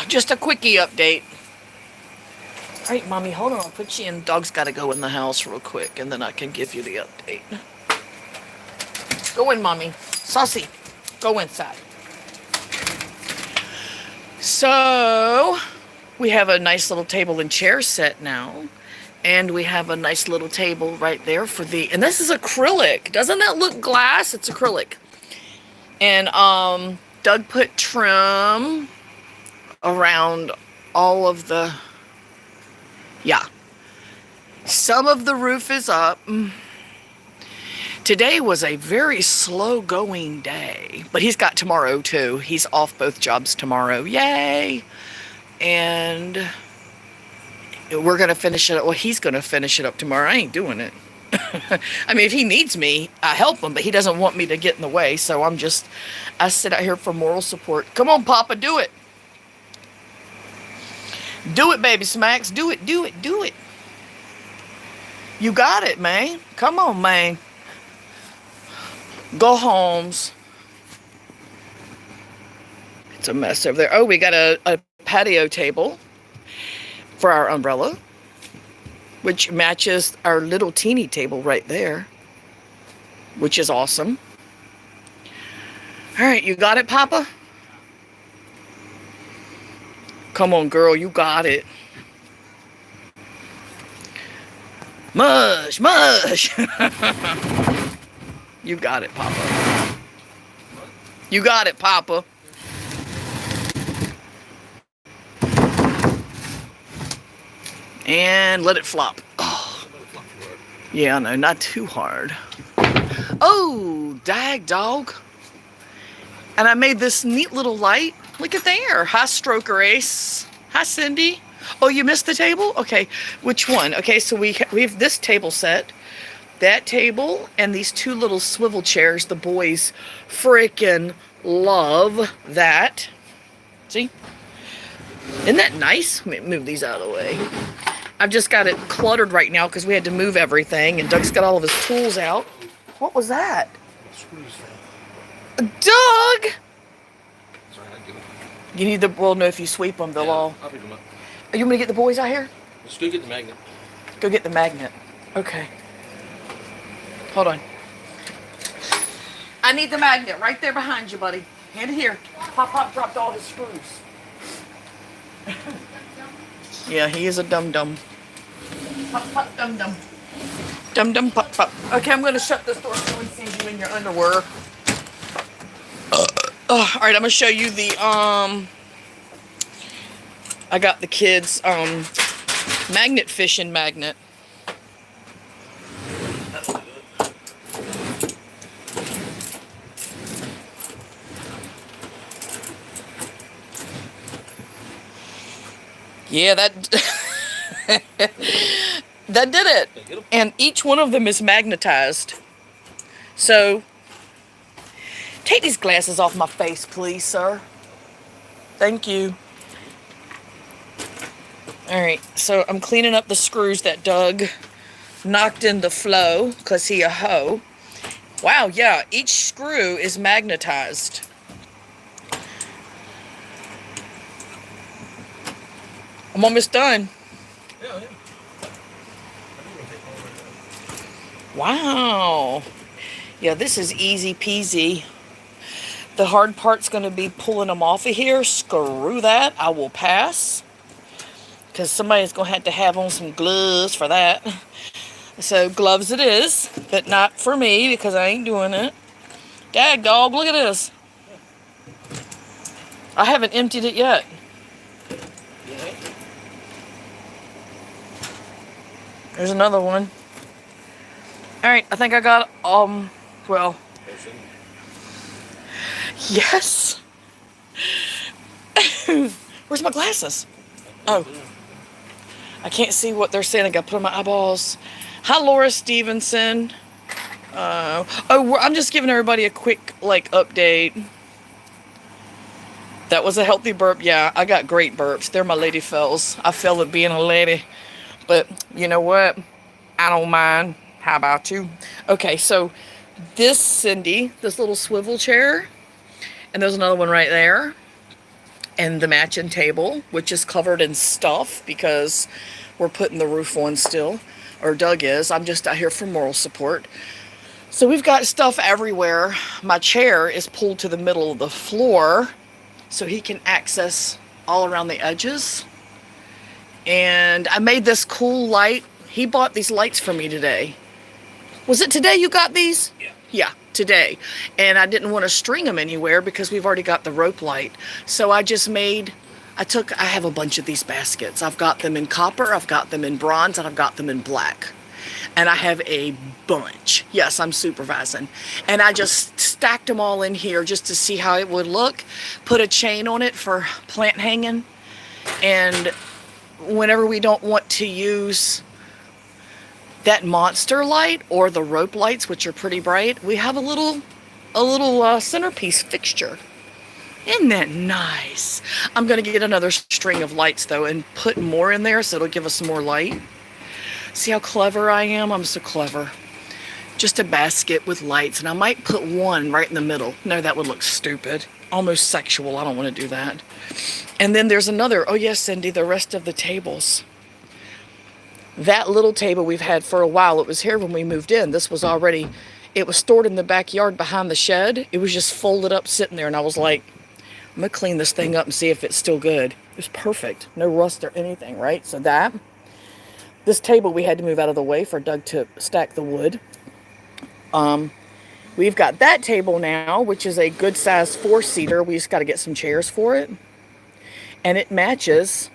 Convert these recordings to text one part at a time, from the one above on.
Just a quickie update. All right, Mommy, hold on. I'll put you in. Dog's got to go in the house real quick, and then I can give you the update. Go in, Mommy. Saucy, go inside. So, we have a nice little table and chair set now. And we have a nice little table right there for the... And this is acrylic. Doesn't that look glass? It's acrylic. And Doug put trim around all of the... Yeah. Some of the roof is up. Today was a very slow going day. But he's got tomorrow too. He's off both jobs tomorrow. Yay! And we're going to finish it up. Well, he's going to finish it up tomorrow. I ain't doing it. I mean, if he needs me, I help him, but he doesn't want me to get in the way. So I sit out here for moral support. Come on, Papa, do it. Do it, baby Smacks. Do it, do it, do it. You got it, man. Come on, man. Go Holmes. It's a mess over there. Oh, we got a patio table for our umbrella, which matches our little teeny table right there, which is awesome. All right, you got it, Papa? Come on, girl, you got it. Mush, mush. You got it, Papa. You got it, Papa. And let it flop. Oh. Yeah, no, not too hard. Oh, dag dog. And I made this neat little light. Look at there. Hi, Stroker Ace. Hi, Cindy. Oh, you missed the table? Okay, which one? Okay, so we have this table set, that table, and these two little swivel chairs. The boys freaking love that. See? Isn't that nice? Let me move these out of the way. I've just got it cluttered right now because we had to move everything, and Doug's got all of his tools out. What was that? Doug! Sorry, I get them. You need the... Well, no, if you sweep them, they'll all... I'll pick them up. Are you going to get the boys out here? Let's go get the magnet. Go get the magnet. Okay. Hold on. I need the magnet right there behind you, buddy. Hand it here. Pop dropped all his screws. Yeah, he is a dum-dum. Pop, dum-dum. Dum-dum, pop. Okay, I'm going to shut this door so no one sees you in your underwear. All right, I'm going to show you the, I got the kids, magnet fishing magnet. Yeah, that that did it. And each one of them is magnetized. So, take these glasses off my face, please, sir. Thank you. All right, so I'm cleaning up the screws that Doug knocked in the flow because he a hoe. Wow, yeah, each screw is magnetized. I'm almost done. Yeah. Wow. Yeah, this is easy peasy. The hard part's going to be pulling them off of here. Screw that. I will pass. Because somebody's going to have on some gloves for that. So, gloves it is. But not for me, because I ain't doing it. Dag dog, look at this. I haven't emptied it yet. There's another one. Alright, I think I got, well. Yes. Where's my glasses? Oh. I can't see what they're saying. I got to put on my eyeballs. Hi, Laura Stevenson. I'm just giving everybody a quick, update. That was a healthy burp. Yeah, I got great burps. They're my lady fells. I feel it being a lady. But, you know what? I don't mind. How about you? Okay, so this little swivel chair, and there's another one right there. and the matching table, which is covered in stuff because we're putting the roof on still, or Doug is. I'm just out here for moral support. So we've got stuff everywhere. My chair is pulled to the middle of the floor so he can access all around the edges. And I made this cool light. He bought these lights for me today. Was it today you got these? Yeah. Yeah, today. And I didn't want to string them anywhere because we've already got the rope light. So I just made, I have a bunch of these baskets. I've got them in copper, I've got them in bronze, and I've got them in black. And I have a bunch. Yes, I'm supervising. And I just stacked them all in here just to see how it would look. Put a chain on it for plant hanging. And whenever we don't want to use that monster light or the rope lights, which are pretty bright, we have a little centerpiece fixture. Isn't that nice? I'm going to get another string of lights though and put more in there so it'll give us some more light. See how clever I am? I'm so clever. Just a basket with lights, and I might put one right in the middle. No, that would look stupid. Almost sexual. I don't want to do that. And then there's another. Oh yes, Cindy, the rest of the tables. That little table we've had for a while. It was here when we moved in. This was already, it was stored in the backyard behind the shed. It was just folded up sitting there, and I was like, I'm going to clean this thing up and see if it's still good. It was perfect. No rust or anything, right? So this table we had to move out of the way for Doug to stack the wood. We've got that table now, which is a good size 4-seater. We just got to get some chairs for it. And it matches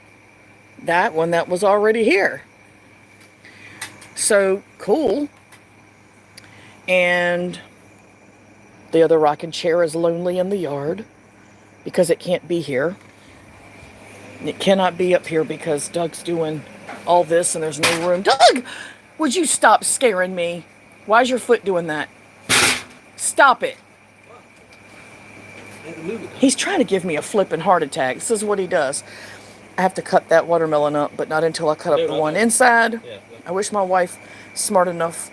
that one that was already here. So cool. And the other rocking chair is lonely in the yard because it can't be here. It cannot be up here because Doug's doing all this and there's no room. Doug, would you stop scaring me? Why is your foot doing that? Stop it. He's trying to give me a flipping heart attack. This is what he does. I have to cut that watermelon up, but not until I cut up the one inside. I wish my wife smart enough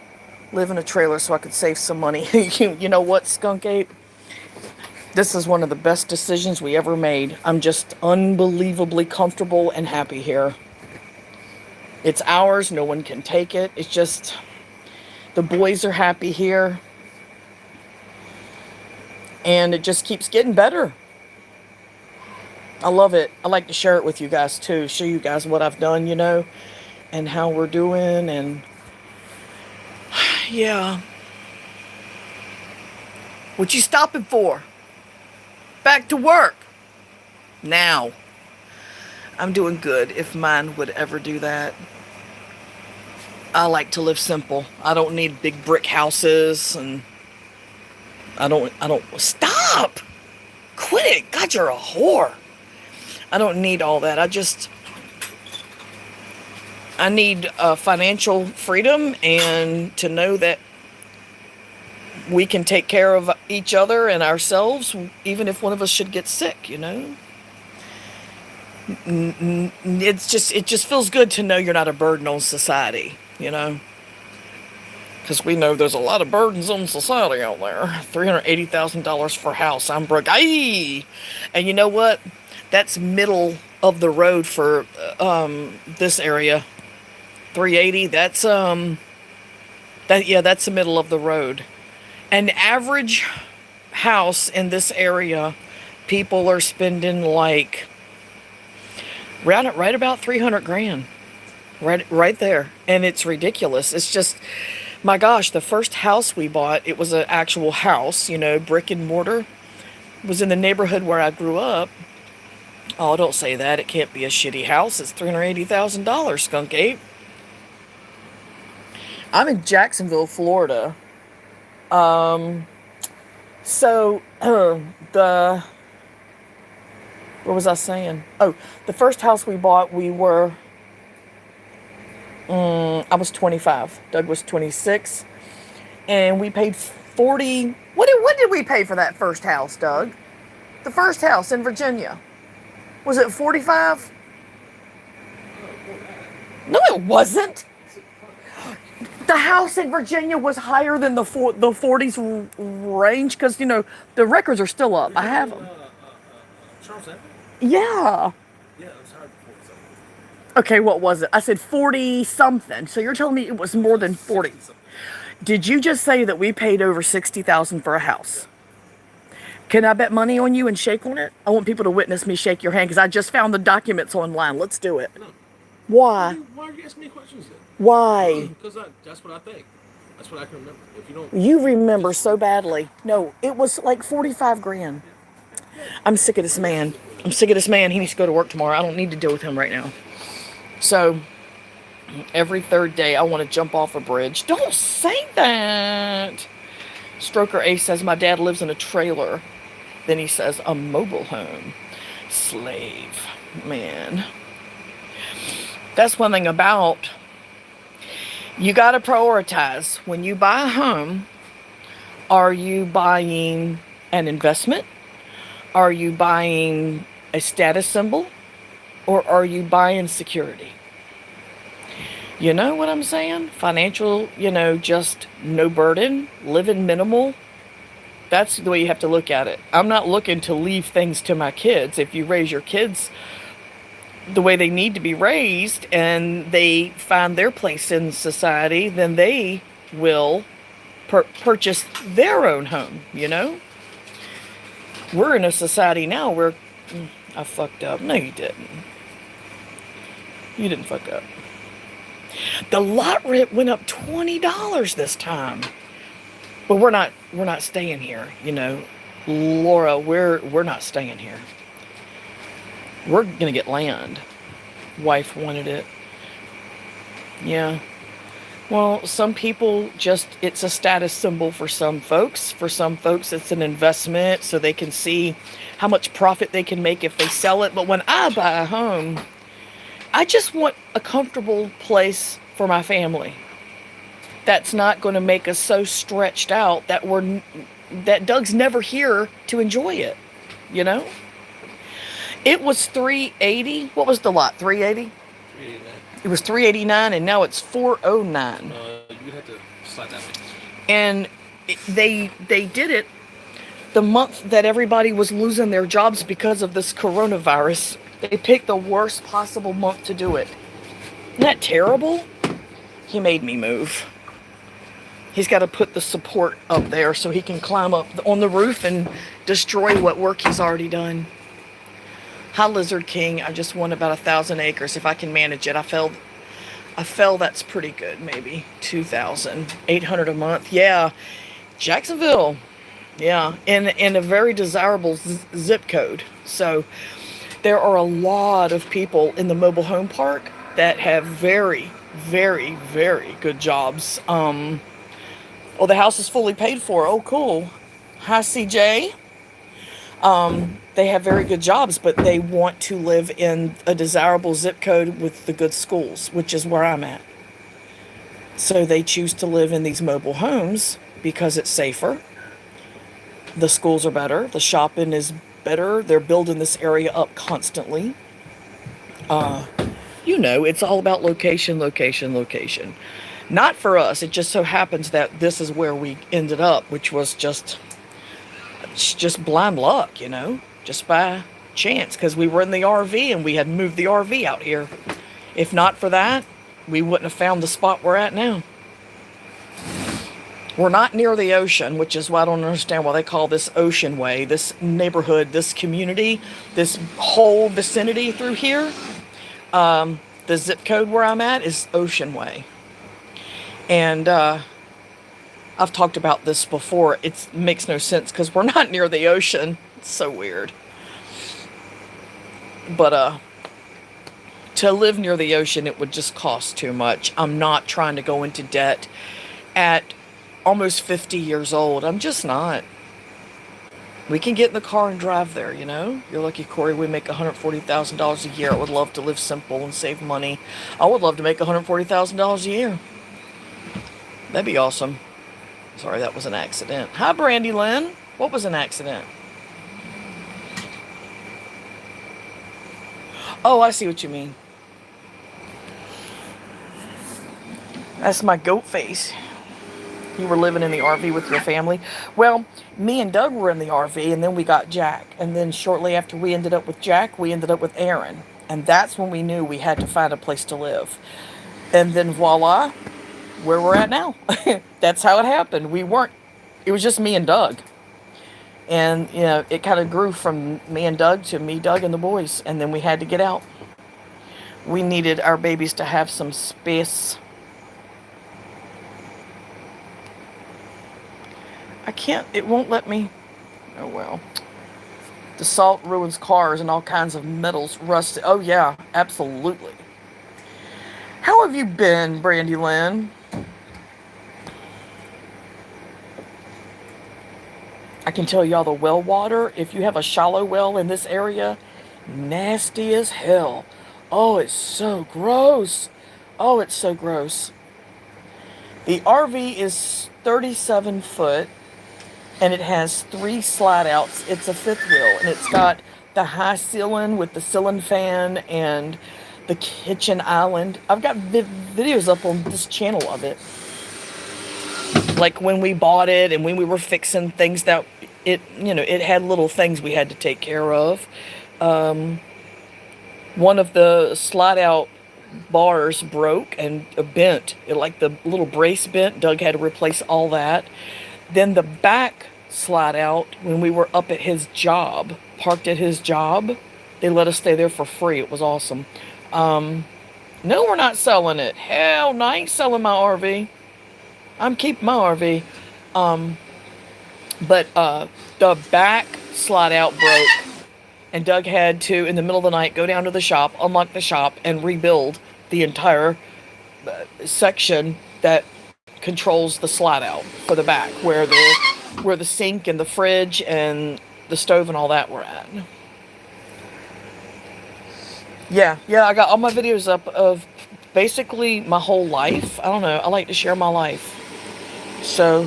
live in a trailer so I could save some money. You know what, Skunk Ape? This is one of the best decisions we ever made. I'm just unbelievably comfortable and happy here. It's ours. No one can take it. It's just, the boys are happy here. And it just keeps getting better. I love it. I like to share it with you guys too. Show you guys what I've done, you know, and how we're doing. And yeah. What you stopping for? Back to work. Now. I'm doing good if mine would ever do that. I like to live simple. I don't need big brick houses, and I don't stop. Quit it. God, you're a whore. I don't need all that. I need financial freedom and to know that we can take care of each other and ourselves, even if one of us should get sick, you know? It just feels good to know you're not a burden on society, you know? Because we know there's a lot of burdens on society out there. $380,000 for a house. I'm broke. Aye! And you know what? That's middle of the road for this area. 380. That's that's the middle of the road. An average house in this area, people are spending like right about 300 grand. Right there. And it's ridiculous. It's just, my gosh, the first house we bought, it was an actual house, you know, brick and mortar. It was in the neighborhood where I grew up. Oh, don't say that. It can't be a shitty house. It's $380,000, Skunk Ape. I'm in Jacksonville, Florida. So, what was I saying? Oh, the first house we bought, we were, I was 25. Doug was 26. And we paid 40. What did we pay for that first house, Doug? The first house in Virginia. Was it 45? No, it wasn't. The house in Virginia was higher than the 40s range because, you know, the records are still up. I have them. Charles Avenue? Yeah. Yeah, it was hard for 40 something. Okay, what was it? I said 40 something. So you're telling me it was more than 40. 60 something. Did you just say that we paid over 60,000 for a Yeah. house? Can I bet money on you and shake on it? I want people to witness me shake your hand because I just found the documents online. Let's do it. No. Why? Why are you asking me questions then? Why? Because that's what I think. That's what I can remember. If you don't, You remember just so badly. No, it was like 45 grand. yeah. I'm sick of this man. I'm sick of this man. He needs to go to work tomorrow. I don't need to deal with him right now. So every third day I want to jump off a bridge. Don't say that. Stroker A says my dad lives in a trailer. Then he says a mobile home. Slave. Man. That's one thing about, you got to prioritize. When you buy a home, are you buying an investment? Are you buying a status symbol? Or are you buying security? You know what I'm saying? Financial, just no burden, living minimal. That's the way you have to look at it. I'm not looking to leave things to my kids. If you raise your kids the way they need to be raised and they find their place in society, then they will purchase their own home, We're in a society now where I fucked up. No, you didn't. You didn't fuck up. The lot rent went up $20 this time. But we're not staying here, Laura, we're not staying here. We're gonna get land. Wife wanted it. Yeah. Well, some people it's a status symbol for some folks. For some folks, it's an investment so they can see how much profit they can make if they sell it. But when I buy a home, I just want a comfortable place for my family. That's not going to make us so stretched out that Doug's never here to enjoy it, It was $380. What was the lot? $380? $389. It was $389, and now it's $409. You'd have to slide that way. And they did it the month that everybody was losing their jobs because of this coronavirus. They picked the worst possible month to do it. Isn't that terrible? He made me move. He's got to put the support up there so he can climb up on the roof and destroy what work he's already done. Hi, Lizard King. I just want about 1,000 acres if I can manage it. I fell. That's pretty good. Maybe 2,800 a month. Yeah, Jacksonville. Yeah, in a very desirable zip code. So there are a lot of people in the mobile home park that have very, very, very good jobs. The house is fully paid for. Oh, cool. Hi, CJ. They have very good jobs, but they want to live in a desirable zip code with the good schools, which is where I'm at. So they choose to live in these mobile homes because it's safer. The schools are better. The shopping is better. They're building this area up constantly. It's all about location, location, location. Not for us. It just so happens that this is where we ended up, which was just blind luck, just by chance, because we were in the RV and we had moved the RV out here. If not for that, we wouldn't have found the spot we're at now. We're not near the ocean, which is why I don't understand why they call this Ocean Way, this neighborhood, this community, this whole vicinity through here. The zip code where I'm at is Ocean Way. And I've talked about this before. It makes no sense because we're not near the ocean. It's so weird. But to live near the ocean, it would just cost too much. I'm not trying to go into debt at almost 50 years old. I'm just not. We can get in the car and drive there, You're lucky, Corey. We make $140,000 a year. I would love to live simple and save money. I would love to make $140,000 a year. That'd be awesome. Sorry, that was an accident. Hi, Brandy Lynn. What was an accident? Oh, I see what you mean. That's my goat face. You were living in the RV with your family. Well, me and Doug were in the RV, and then we got Jack. And then shortly after we ended up with Jack, we ended up with Aaron. And that's when we knew we had to find a place to live. And then voila, where we're at now. That's how it happened. It was just me and Doug. And, it kind of grew from me and Doug to me, Doug, and the boys. And then we had to get out. We needed our babies to have some space. It won't let me. Oh, well. The salt ruins cars and all kinds of metals rusted. Oh, yeah, absolutely. How have you been, Brandy Lynn? I can tell y'all the well water, if you have a shallow well in this area, nasty as hell. Oh, it's so gross. Oh, it's so gross. The RV is 37 foot, and it has 3 slide outs. It's a 5th wheel, and it's got the high ceiling with the ceiling fan and the kitchen island. I've got videos up on this channel of it. Like when we bought it and when we were fixing things that it had little things we had to take care of. One of the slide out bars broke and bent. Like the little brace bent. Doug had to replace all that. Then the back slide out, when we were up at his job, parked at his job, they let us stay there for free. It was awesome. No, we're not selling it. Hell no, I ain't selling my RV. I'm keeping my RV. But the back slide out broke, and Doug had to, in the middle of the night, go down to the shop, unlock the shop, and rebuild the entire section that controls the slide out for the back, where the sink and the fridge and the stove and all that were at. Yeah, I got all my videos up of basically my whole life. I don't know, I like to share my life. So,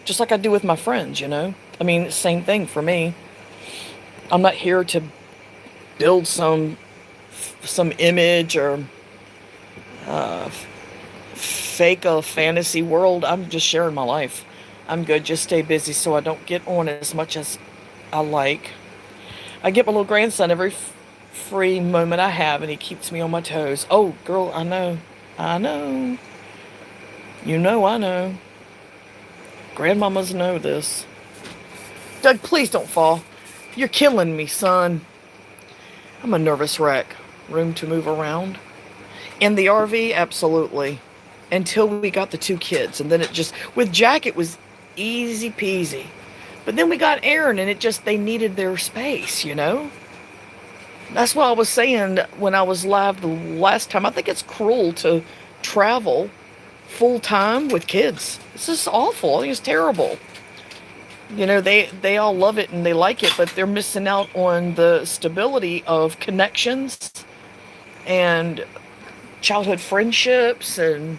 just like I do with my friends, I mean, same thing for me. I'm not here to build some image or fake a fantasy world. I'm just sharing my life. I'm good. Just stay busy so I don't get on as much as I like. I get my little grandson every free moment I have, and he keeps me on my toes. Oh, girl, I know. I know. I know. Grandmamas know this. Doug, please don't fall. You're killing me, son. I'm a nervous wreck. Room to move around. In the RV, absolutely. Until we got the 2 kids. And then with Jack, it was easy peasy. But then we got Aaron, and they needed their space, That's what I was saying when I was live the last time. I think it's cruel to travel full time with kids. This is awful. I think it's terrible. They all love it and they like it, but they're missing out on the stability of connections and childhood friendships, and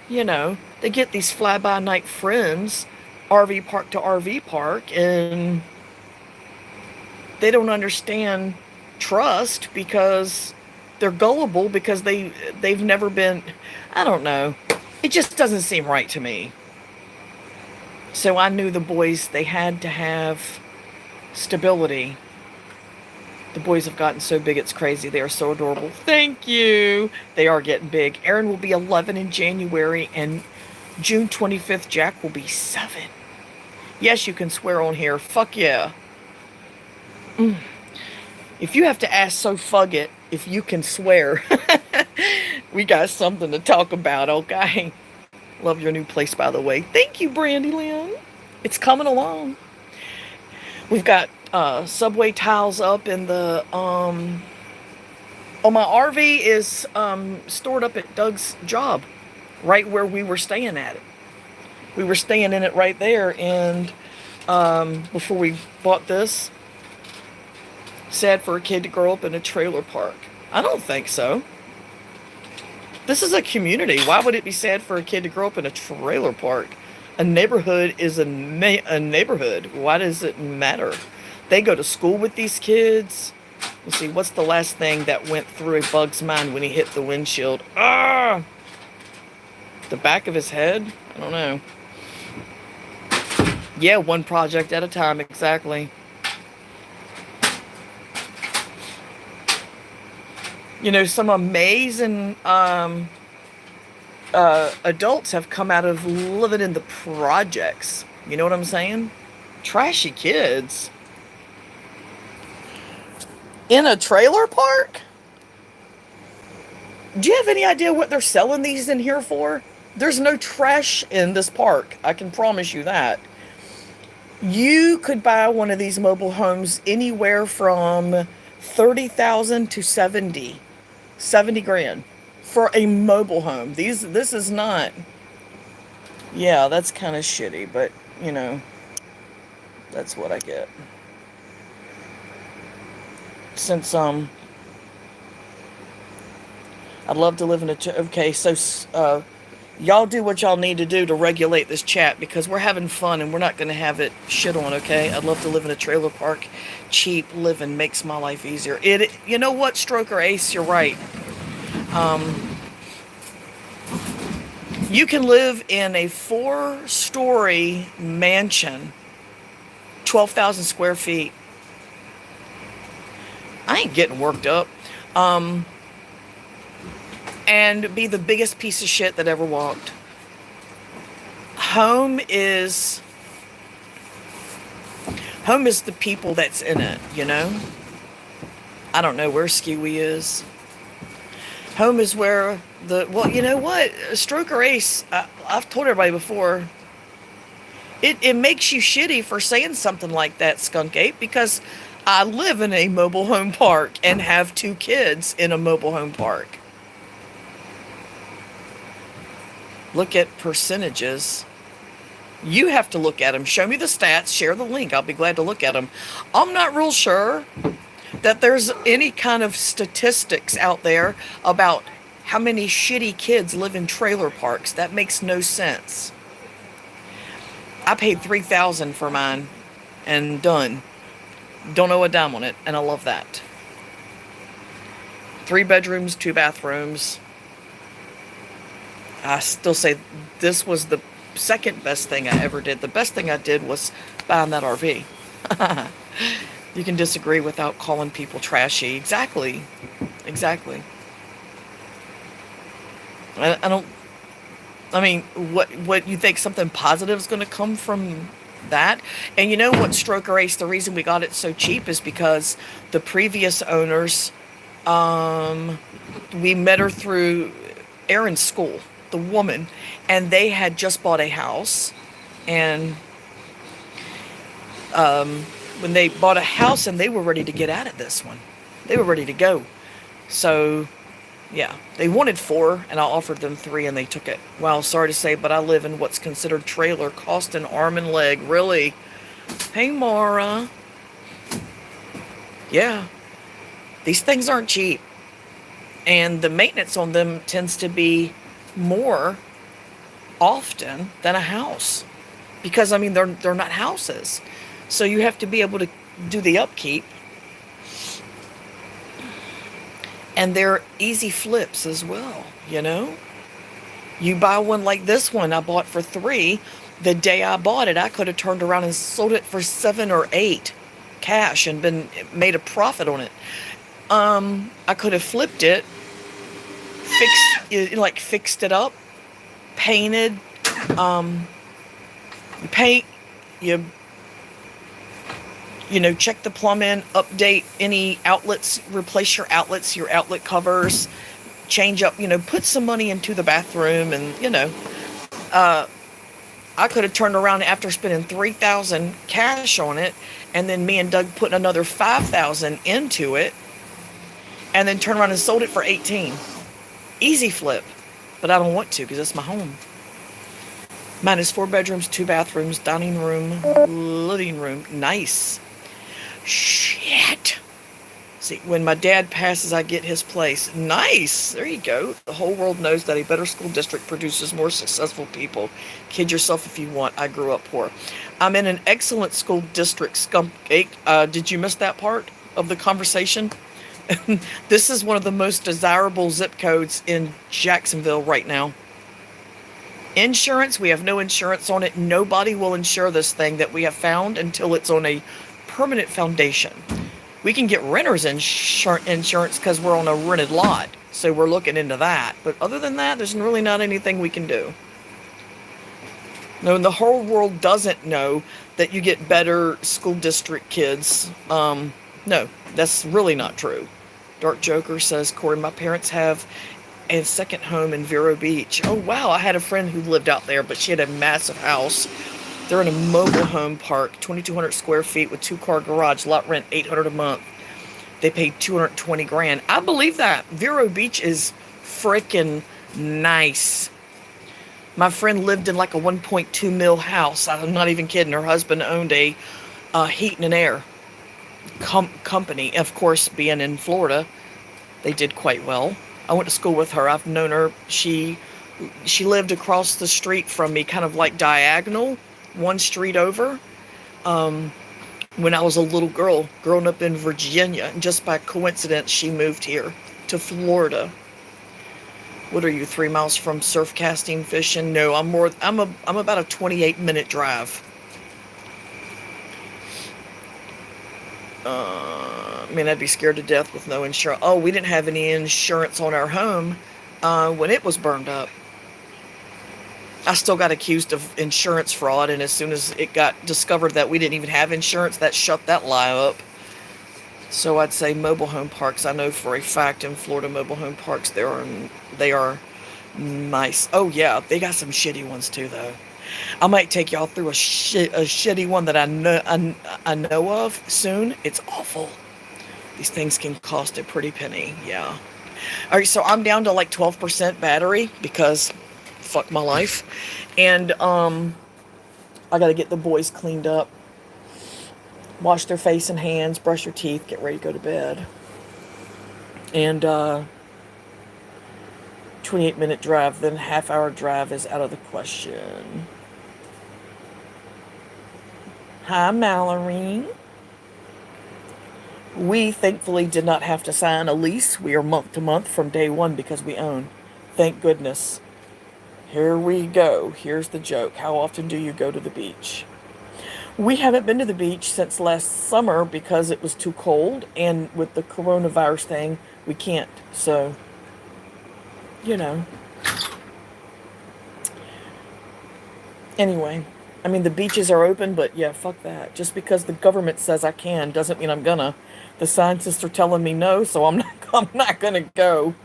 they get these fly-by-night friends, RV park to RV park, and they don't understand trust because they're gullible, because they've never been, I don't know. It just doesn't seem right to me. So I knew the boys, they had to have stability. The boys have gotten so big, it's crazy. They are so adorable. Thank you. They are getting big. Aaron will be 11 in January, and June 25th, Jack will be 7. Yes, you can swear on here. Fuck yeah. If you have to ask So Fug It if you can swear, we got something to talk about, okay? Love your new place, by the way. Thank you, Brandy Lynn. It's coming along. We've got subway tiles up in the my RV is stored up at Doug's job, right where we were staying at it. We were staying in it right there, and before we bought this. Sad for a kid to grow up in a trailer park. I don't think so. This is a community. Why would it be sad for a kid to grow up in a trailer park? A neighborhood is a neighborhood. Why does it matter? They go to school with these kids. Let's see, what's the last thing that went through a bug's mind when he hit the windshield? Ah! The back of his head? I don't know. Yeah, one project at a time, exactly. You know, some amazing adults have come out of living in the projects. You know what I'm saying? Trashy kids. In a trailer park? Do you have any idea what they're selling these in here for? There's no trash in this park. I can promise you that. You could buy one of these mobile homes anywhere from 30,000 to 70 grand for a mobile home. This is not. Yeah, that's kind of shitty, but you know, that's what I get. Since I'd love to live in a okay, so y'all do what y'all need to do to regulate this chat, because we're having fun and we're not going to have it shit on, okay? I'd love to live in a trailer park. Cheap living makes my life easier. You know what, Stroker Ace, you're right. You can live in a 4-story mansion, 12,000 square feet. I ain't getting worked up. And be the biggest piece of shit that ever walked. Home is the people that's in it, you know? I don't know where Skewy is. Home is where well, you know what? Stroker Ace, I've told everybody before, it makes you shitty for saying something like that, Skunk Ape, because I live in a mobile home park and have 2 kids in a mobile home park. Look at percentages. You have to look at them. Show me the stats. Share the link. I'll be glad to look at them. I'm not real sure that there's any kind of statistics out there about how many shitty kids live in trailer parks. That makes no sense. I paid $3,000 for mine and done. Don't owe a dime on it, and I love that. 3 bedrooms, 2 bathrooms. I still say this was the second best thing I ever did. The best thing I did was buying that RV. You can disagree without calling people trashy. Exactly. I mean, what you think something positive is going to come from that? And you know what, Stroker Ace, the reason we got it so cheap is because the previous owners, we met her through Erin's school, the woman, and they had just bought a house, and when they bought a house, and they were ready to get out of this one, they were ready to go. So yeah, they wanted 4 and I offered them 3 and they took it. Well, sorry to say, but I live in what's considered trailer, cost an arm and leg. Really? Hey, Mara. Yeah, these things aren't cheap, and the maintenance on them tends to be more often than a house, because I mean they're not houses, so you have to be able to do the upkeep, and they're easy flips as well. You know, you buy one like this one I bought for 3. The day I bought it, I could have turned around and sold it for 7 or 8 cash and made a profit on it. I could have flipped it, fixed it up, painted, paint, you know, check the plumbing, update any outlets, replace your outlet covers, change up, you know, put some money into the bathroom, and you know, I could have turned around after spending $3,000 cash on it, and then me and Doug put another $5,000 into it, and then turn around and sold it for $18,000. Easy flip, but I don't want to because it's my home. Mine is 4 bedrooms, 2 bathrooms, dining room, living room. Nice. Shit. See, when my dad passes, I get his place. Nice. There you go. The whole world knows that a better school district produces more successful people. Kid yourself if you want. I grew up poor. I'm in an excellent school district, Skunk Ape. Did you miss that part of the conversation? This is one of the most desirable zip codes in Jacksonville right now. Insurance, we have no insurance on it. Nobody will insure this thing that we have found until it's on a permanent foundation. We can get renter's insurance because we're on a rented lot. So we're looking into that. But other than that, there's really not anything we can do. No, and the whole world doesn't know that you get better school district kids. No, that's really not true. Dark Joker says, Corey, my parents have a second home in Vero Beach. Oh, wow. I had a friend who lived out there, but she had a massive house. They're in a mobile home park, 2,200 square feet with 2-car garage, lot rent $800 a month. They paid $220 grand. I believe that. Vero Beach is freaking nice. My friend lived in like a 1.2 mil house. I'm not even kidding. Her husband owned a heat and air company. Of course, being in Florida, they did quite well. I went to school with her. I've known her. She lived across the street from me, kind of like diagonal, one street over. When I was a little girl, growing up in Virginia, and just by coincidence, she moved here to Florida. What are you, 3 miles from surf casting, fishing? No, I'm about a 28-minute drive. Man, I'd be scared to death with no insurance. Oh, we didn't have any insurance on our home when it was burned up. I still got accused of insurance fraud, and as soon as it got discovered that we didn't even have insurance, that shut that lie up. So I'd say mobile home parks. I know for a fact in Florida, mobile home parks, they are nice. Oh yeah, they got some shitty ones too, though. I might take y'all through a shitty one that I know of soon. It's awful. These things can cost a pretty penny. Yeah. All right, so I'm down to like 12% battery because fuck my life, and I gotta get the boys cleaned up, wash their face and hands, brush their teeth, get ready to go to bed. And 28-minute drive, then half-hour drive is out of the question. Hi, Mallory. We thankfully did not have to sign a lease. We are month to month from day one because we own. Thank goodness. Here we go. Here's the joke. How often do you go to the beach? We haven't been to the beach since last summer because it was too cold, and with the coronavirus thing, we can't. So, you know. Anyway, I mean, the beaches are open, but yeah, fuck that. Just because the government says I can doesn't mean I'm gonna. The scientists are telling me no, so I'm not gonna go.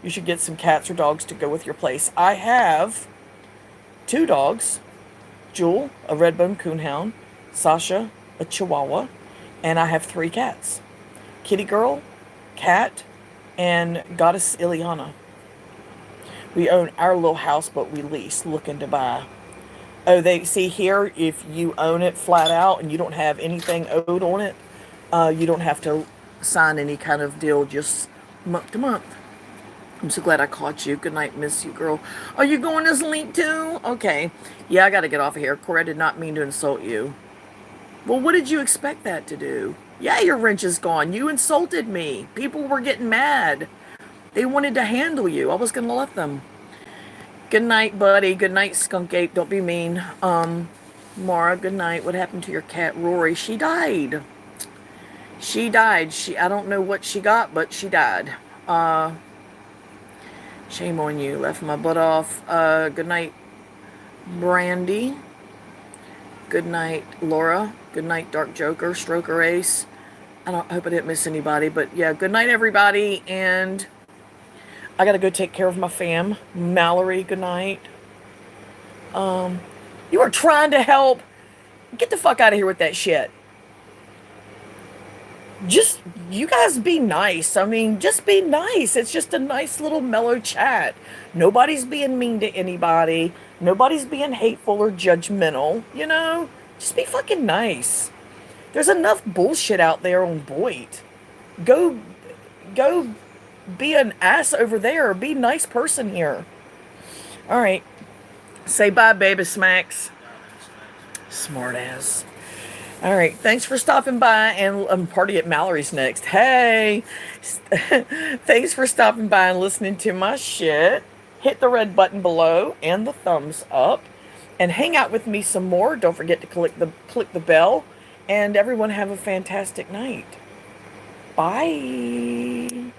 You should get some cats or dogs to go with your place. I have 2 dogs. Jewel, a red-bone coonhound. Sasha, a chihuahua. And I have 3 cats. Kitty Girl, Cat, and Goddess Ileana. We own our little house, but we lease, looking to buy. Oh, they see here, if you own it flat out and you don't have anything owed on it, you don't have to sign any kind of deal, just month to month. I'm so glad I caught you. Good night, miss you, girl. Are you going to sleep too? Okay. Yeah, I got to get off of here. Corey, I did not mean to insult you. Well, what did you expect that to do? Yeah, your wrench is gone. You insulted me. People were getting mad. They wanted to handle you. I was going to let them. Good night, buddy. Good night, Skunk Ape. Don't be mean. Mara, good night. What happened to your cat, Rory? She died. She died. I don't know what she got, but she died. Shame on you. Left my butt off. Good night, Brandy. Good night, Laura. Good night, Dark Joker, Stroker Ace. I hope I didn't miss anybody, but yeah, good night, everybody. And I gotta go take care of my fam. Mallory, good night. You are trying to help. Get the fuck out of here with that shit. Just, you guys be nice. I mean, just be nice. It's just a nice little mellow chat. Nobody's being mean to anybody. Nobody's being hateful or judgmental. You know? Just be fucking nice. There's enough bullshit out there on Boyd. Go be an ass over there. Be a nice person here. Alright. Say bye, baby smacks. Smart ass. All right, thanks for stopping by, and party at Mallory's next. Hey, thanks for stopping by and listening to my shit. hit the red button below and the thumbs up, and hang out with me some more. Don't forget to click the bell, and everyone have a fantastic night. Bye.